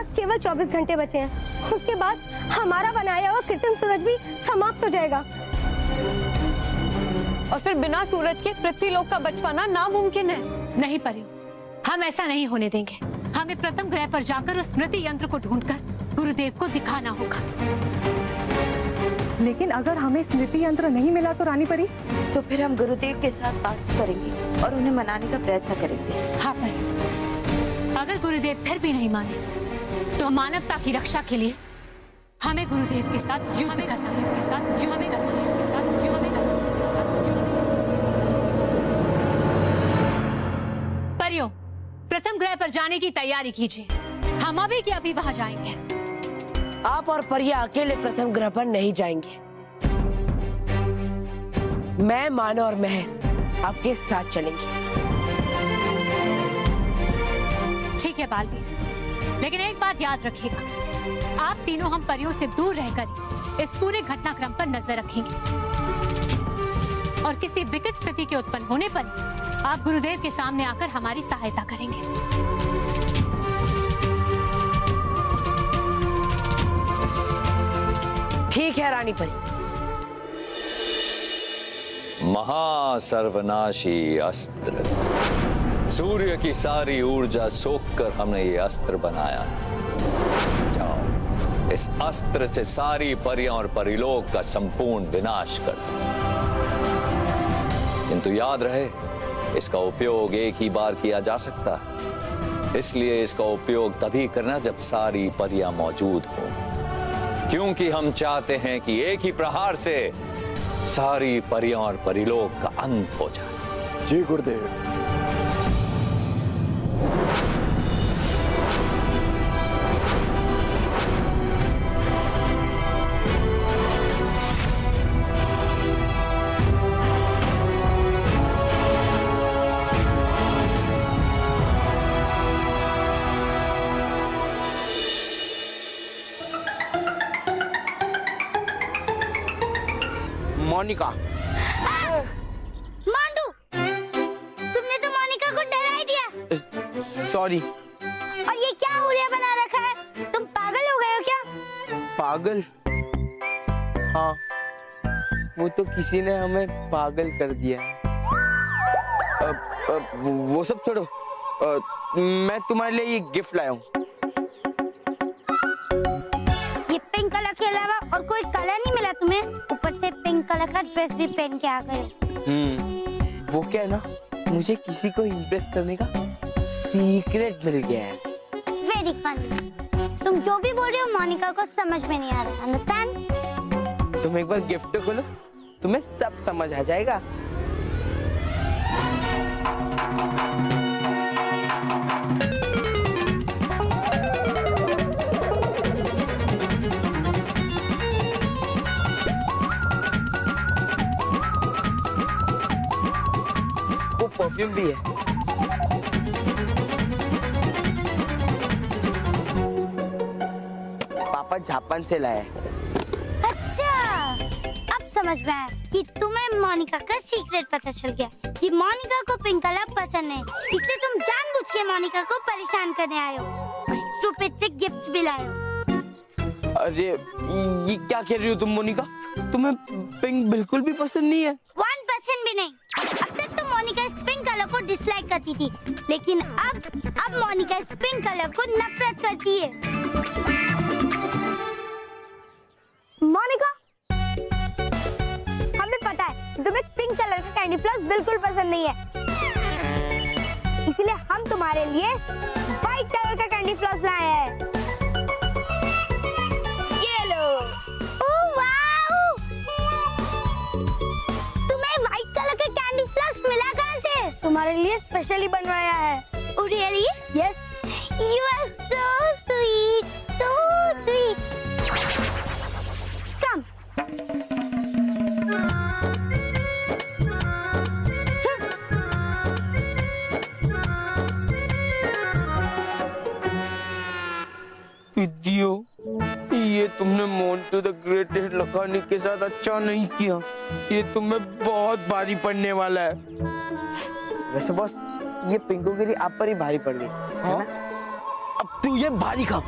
पास केवल 24 घंटे बचे हैं। उसके बाद हमारा बनाया हुआ कृत्रिम सूरज भी समाप्त हो जाएगा और फिर बिना सूरज के पृथ्वीलोक का बच पाना नामुमकिन है। नहीं परियो, हम ऐसा नहीं होने देंगे। हमें प्रथम ग्रह पर जाकर उस स्मृति यंत्र को ढूंढकर गुरुदेव को दिखाना होगा। लेकिन अगर हमें स्मृति यंत्र नहीं मिला तो रानी परी? तो फिर हम गुरुदेव के साथ बात करेंगे और उन्हें मनाने का प्रयत्न करेंगे। हाँ परियो, अगर गुरुदेव फिर भी नहीं माने तो मानवता की रक्षा के लिए हमें गुरुदेव के साथ युद्ध करना है। परियो, प्रथम ग्रह पर जाने की तैयारी कीजिए। हम अभी के अभी वहां जाएंगे। आप और परिया अकेले प्रथम ग्रह पर नहीं जाएंगे। मैं, मान और मैं आपके साथ चलेंगे। ठीक है बालवीर, लेकिन एक बात याद रखिएगा, आप तीनों हम परियों से दूर रहकर इस पूरे घटनाक्रम पर नजर रखेंगे और किसी विकट स्थिति के उत्पन्न होने पर आप गुरुदेव के सामने आकर हमारी सहायता करेंगे। ठीक है रानी परी। महासर्वनाशी अस्त्र, सूर्य की सारी ऊर्जा सोखकर हमने ये अस्त्र बनाया। जाओ, इस अस्त्र से सारी परियां और परिलोक का संपूर्ण विनाश कर दो। किंतु याद रहे, इसका उपयोग एक ही बार किया जा सकता है, इसलिए इसका उपयोग तभी करना जब सारी परियां मौजूद हो, क्योंकि हम चाहते हैं कि एक ही प्रहार से सारी परियां और परिलोक का अंत हो जाए। जी गुरुदेव। मोनिका। मांडू, तुमने तो मोनिका को डरा ही दिया। सॉरी। और ये क्या हुलिया बना रखा है? तुम पागल हो गए हो क्या? पागल? हाँ, वो तो किसी ने हमें पागल कर दिया। वो सब छोड़ो, मैं तुम्हारे लिए ये गिफ्ट लाया हूँ। ये पिंक कलर के अलावा और कोई कलर नहीं मिला तुम्हें? ऊपर से पिंक कलर का ड्रेस भी पहन के आ गए। वो क्या है ना, मुझे किसी को इम्प्रेस करने का सीक्रेट मिल गया है। Very funny. तुम जो भी बोल रहे हो मोनिका को समझ में नहीं आ रहा। अंडरस्टैंड? तुम एक बार गिफ्ट तो खोलो, तुम्हें सब समझ आ जाएगा। वो परफ्यूम भी है। पापा जापान से लाए। अच्छा, अब समझ में आया कि तुम्हें मोनिका का सीक्रेट पता चल गया कि मोनिका को पिंक कलर पसंद है, इसलिए तुम जानबूझ के मोनिका को परेशान करने आए हो और स्टूपिड से गिफ्ट्स भी लाए हो। अरे ये क्या कह रही हो तुम मोनिका? तुम्हें पिंक बिल्कुल भी पसंद नहीं है? 1% भी नहीं। अब तक तो मोनिका इस पिंक कलर को डिसलाइक करती थी, लेकिन अब मोनिका इस पिंक कलर को नफरत करती है। मोनिका, हमें पता है तुम्हें पिंक कलर का कैंडी फ्लॉस बिल्कुल पसंद नहीं है, इसलिए हम तुम्हारे लिए व्हाइट कलर का कैंडी फ्लॉस लाए हैं। ये लो। Oh wow! तुम्हें व्हाइट कलर का कैंडी फ्लॉस मिला कहाँ से? तुम्हारे लिए स्पेशली बनवाया है। Oh really? Yes. You are so sweet, so sweet. Come. इडियो, ये तुमने मोंटू द ग्रेटेस्ट लगाने के साथ अच्छा नहीं किया। ये तुम्हें बहुत भारी पड़ने वाला है। वैसे बॉस, ये पिंकू गिरी आप पर ही भारी पड़ गई, है ना? अब तू ये भारी खा।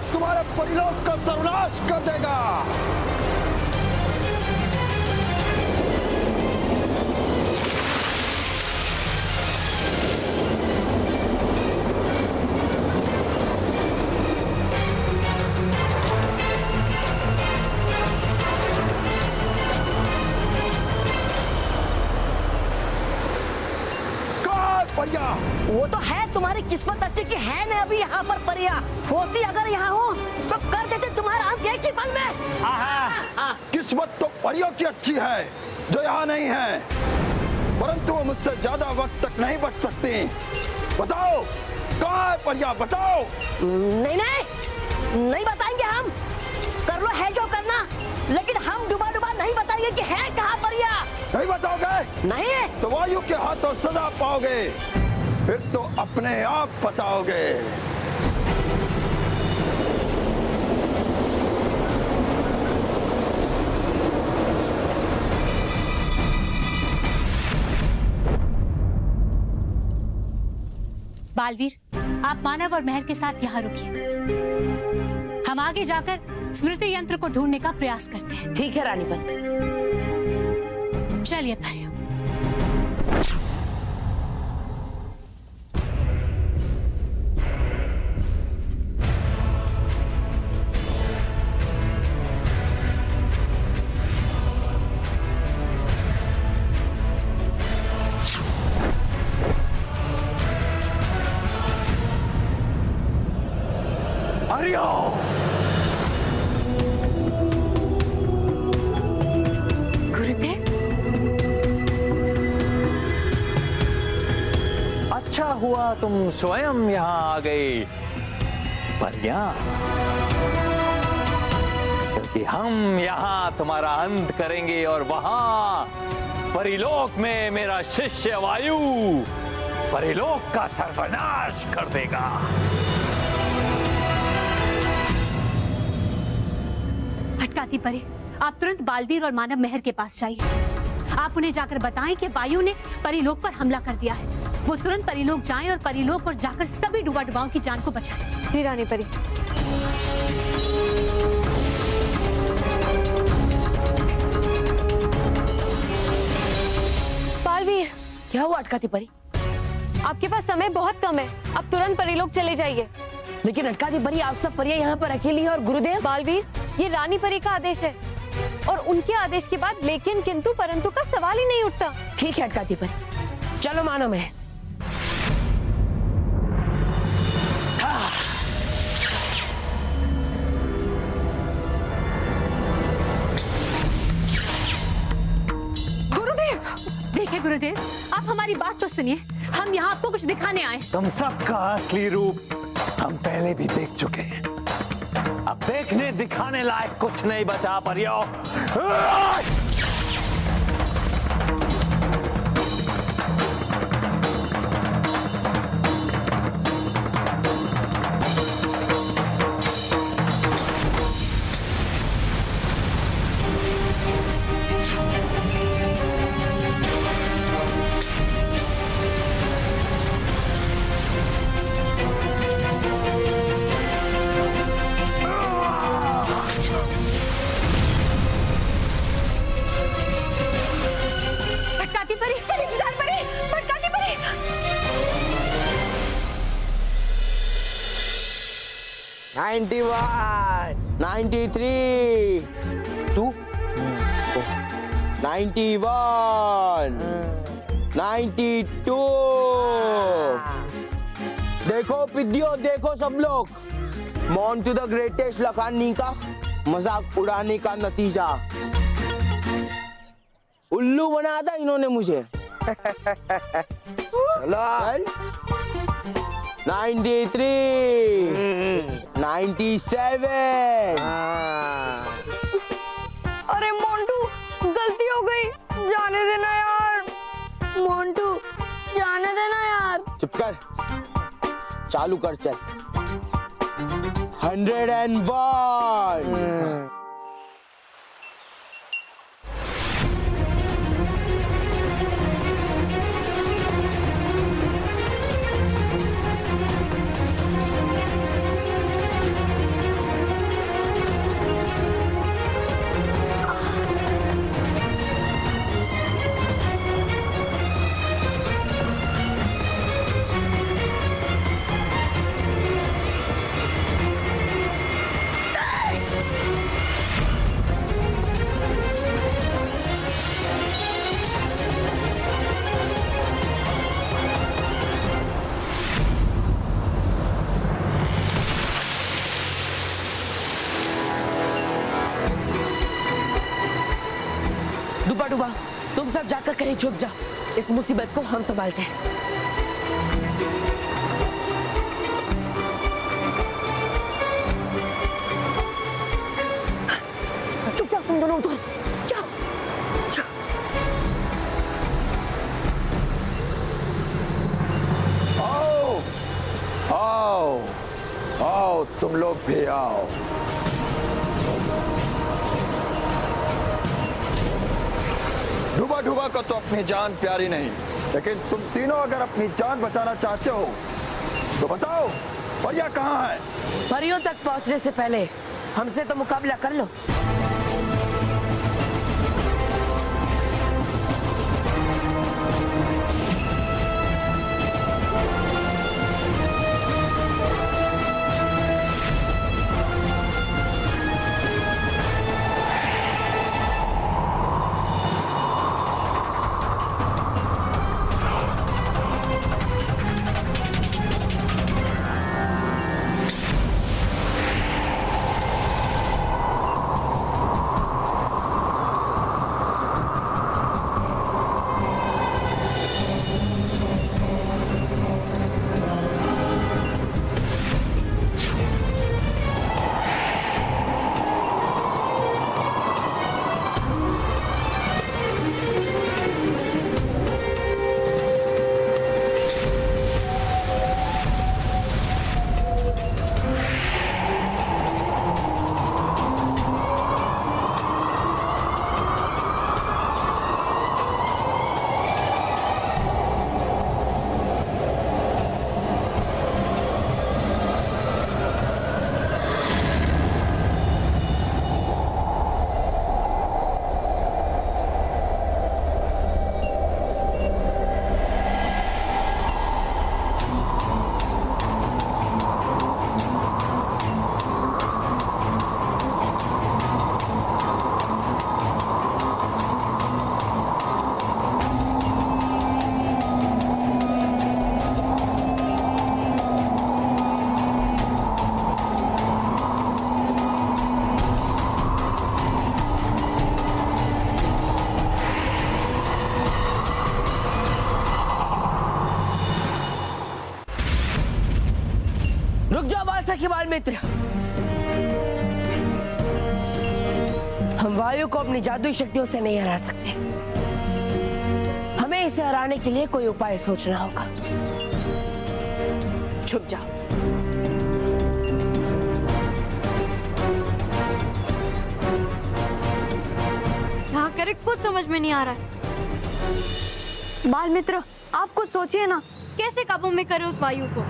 तुम्हारे परिलोक का सर्वनाश कर देगा। परिया, वो तो है, तुम्हारी किस्मत अच्छी कि है नहीं अभी यहाँ पर परिया। होती अगर यहाँ हो तो कर देते तुम्हारा अंत एक ही पल में। किस्मत तो परियों की अच्छी है जो यहाँ नहीं है, परंतु वो मुझसे ज्यादा वक्त तक नहीं बच सकती। बताओ कहाँ है परिया, बताओ। नहीं नहीं नहीं बताएंगे हम, कर लो है जो करना, लेकिन हम डुबा डुबा नहीं बताएंगे कि है कहाँ परिया। नहीं बताओगे? नहीं तो वायु के हाथों सजा पाओगे, फिर तो अपने आप बताओगे। बालवीर, आप मानव और महर के साथ यहाँ रुकिए, हम आगे जाकर स्मृति यंत्र को ढूंढने का प्रयास करते हैं। ठीक है रानी पर। चलिए परियों। अच्छा हुआ तुम स्वयं यहाँ आ गई परिया, क्योंकि हम यहाँ तुम्हारा अंत करेंगे और वहां परिलोक में मेरा शिष्य वायु परिलोक का सर्वनाश कर देगा। भटकाती परी, आप तुरंत बालवीर और मानव महर के पास जाइए। आप उन्हें जाकर बताएं कि वायु ने परिलोक पर हमला कर दिया है। वो तुरंत परिलोक जाएं और परिलोक पर जाकर सभी डुबा डुबाओं की जान को बचाएं। जी रानी परी। बालवीर, क्या हुआ अटकाती परी? आपके पास समय बहुत कम है, अब तुरंत परिलोक चले जाइए। लेकिन अटकाती परी, आप सब परियां यहाँ पर अकेली है और गुरुदेव। बालवीर, ये रानी परी का आदेश है और उनके आदेश के बाद लेकिन किंतु परंतु का सवाल ही नहीं उठता। ठीक है अटकाती परी, चलो मानो मैं। देखिए गुरुदेव, आप हमारी बात तो सुनिए, हम यहाँ आपको कुछ दिखाने आए। तुम सबका असली रूप हम पहले भी देख चुके हैं, अब देखने दिखाने लायक कुछ नहीं बचा परियो। परी, परी, भटकाती परी। 91, 93, 2, 91, 92। देखो पिद्दियों, देखो सब लोग, मोंटू द ग्रेटेस्ट लखानी का मजाक उड़ाने का नतीजा। उल्लू बना था इन्होंने मुझे। चलो 93, 97। अरे मोंटू, गलती हो गई, जाने देना यार। मोंटू, जाने देना यार। चुप कर, चालू कर चल। 101। डूबा डूबा, तुम सब जाकर कहीं छुप जाओ, इस मुसीबत को हम संभालते हैं। चुप जाओ तुम दोनों, उधर जाओ। आओ आओ आओ, तुम लोग भी आओ। डूबा डूबा को तो अपनी जान प्यारी नहीं, लेकिन तुम तीनों अगर अपनी जान बचाना चाहते हो तो बताओ, परिया कहाँ है? परियों तक पहुंचने से पहले हमसे तो मुकाबला कर लो। रुक जाओ वासुकी बाल मित्र, हम वायु को अपनी जादुई शक्तियों से नहीं हरा सकते। हमें इसे हराने के लिए कोई उपाय सोचना होगा। छुप जाओ। क्या करे कुछ समझ में नहीं आ रहा है। बाल मित्र, आप कुछ सोचिए ना, कैसे काबू में करे उस वायु को।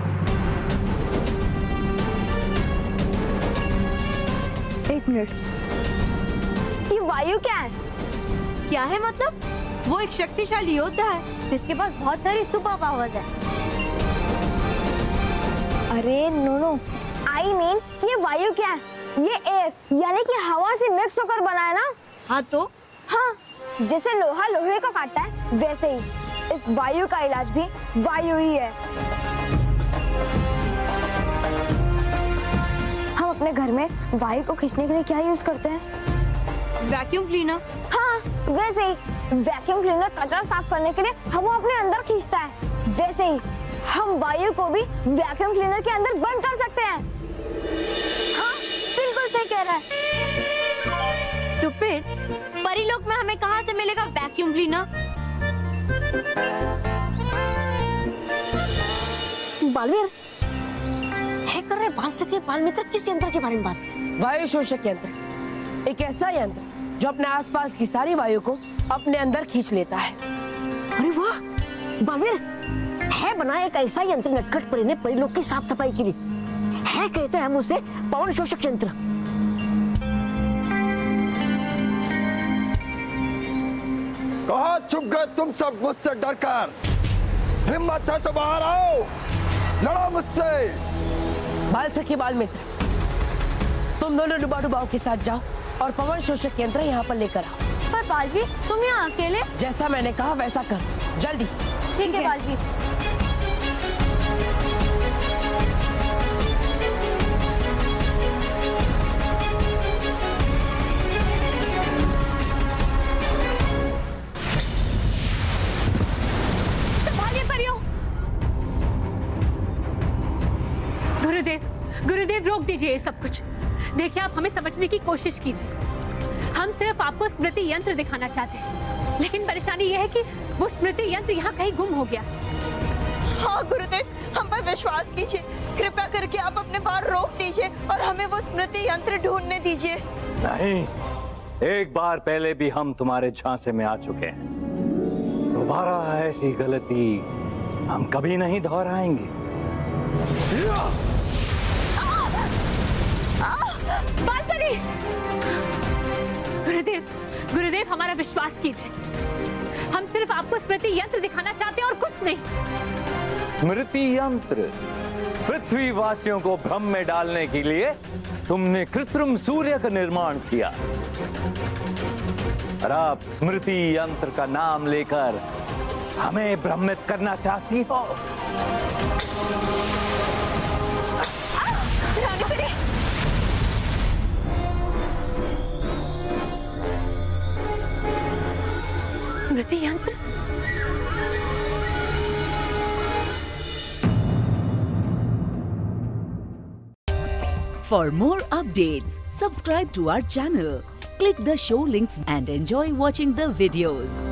एक मिनट, ये वायु क्या है? क्या है मतलब? वो एक शक्तिशाली योद्धा है जिसके पास बहुत सारी सुपर पावर्स है। अरे नो, आई मीन ये वायु क्या है? ये एयर यानी कि हवा से मिक्स होकर बना है ना? हाँ तो? हाँ, जैसे लोहा लोहे को काटता है वैसे ही। इस वायु का इलाज भी वायु ही है। हम अपने घर में वायु को खींचने के लिए क्या यूज करते हैं? Vacuum cleaner. हाँ, वैसे ही वैक्यूम क्लीनर कचरा साफ करने के लिए हवा अपने अंदर खींचता है, वैसे ही हम वायु को भी वैक्यूम क्लीनर के अंदर बंद कर सकते हैं। हाँ, बिल्कुल सही कह रहा है। स्टूपिड, परीलोक में हमें कहाँ से मिलेगा वैक्यूम क्लीनर? बालवीर, है कर रहे बाल सके बाल मित्र किस यंत्र के बारे में बात? वायु शोषक यंत्र, एक ऐसा यंत्र जो अपने आसपास की सारी वायु को अपने अंदर खींच लेता है। अरे वाह बालवीर, है बना एक ऐसा यंत्र नटखट परी ने परिलोक की साफ सफाई के लिए। है कहते हैं हम उसे पवन शोषक यंत्र। कहाँ छुप गए तुम सब मुझसे डरकर? हिम्मत है तो बाहर आओ, लड़ो मुझसे। बाल सखी बाल मित्र, तुम दोनों डुबा डुबाओ के साथ जाओ और पवन शोषक यंत्र यहाँ पर लेकर आओ। पर बालवीर, तुम यहाँ अकेले? जैसा मैंने कहा वैसा कर, जल्दी। ठीक है बालवीर। गुरुदेव, गुरुदेव रोक दीजिए ये सब कुछ। देखिए, आप हमें समझने की कोशिश कीजिए। हम सिर्फ आपको स्मृति यंत्र दिखाना चाहते हैं, लेकिन परेशानी यह है कि वो स्मृति यंत्र यहाँ कहीं गुम हो गया। हाँ गुरुदेव, हम पर विश्वास कीजिए। कृपया करके आप अपने वार रोक दीजिए और हमें वो स्मृति यंत्र ढूंढने दीजिए। नहीं, एक बार पहले भी हम तुम्हारे झांसे में आ चुके हैं। दोबारा ऐसी गलती हम कभी नहीं दोहराएंगे। बालपरी! गुरुदेव, गुरुदेव हमारा विश्वास कीजिए। हम सिर्फ आपको स्मृति यंत्र दिखाना चाहते हैं और कुछ नहीं। स्मृति यंत्र? पृथ्वी वासियों को भ्रम में डालने के लिए तुमने कृत्रिम सूर्य का निर्माण किया और आप स्मृति यंत्र का नाम लेकर हमें भ्रमित करना चाहती हो। स्मृति यंत्र? For more updates, subscribe to our channel, click the show links and enjoy watching the videos.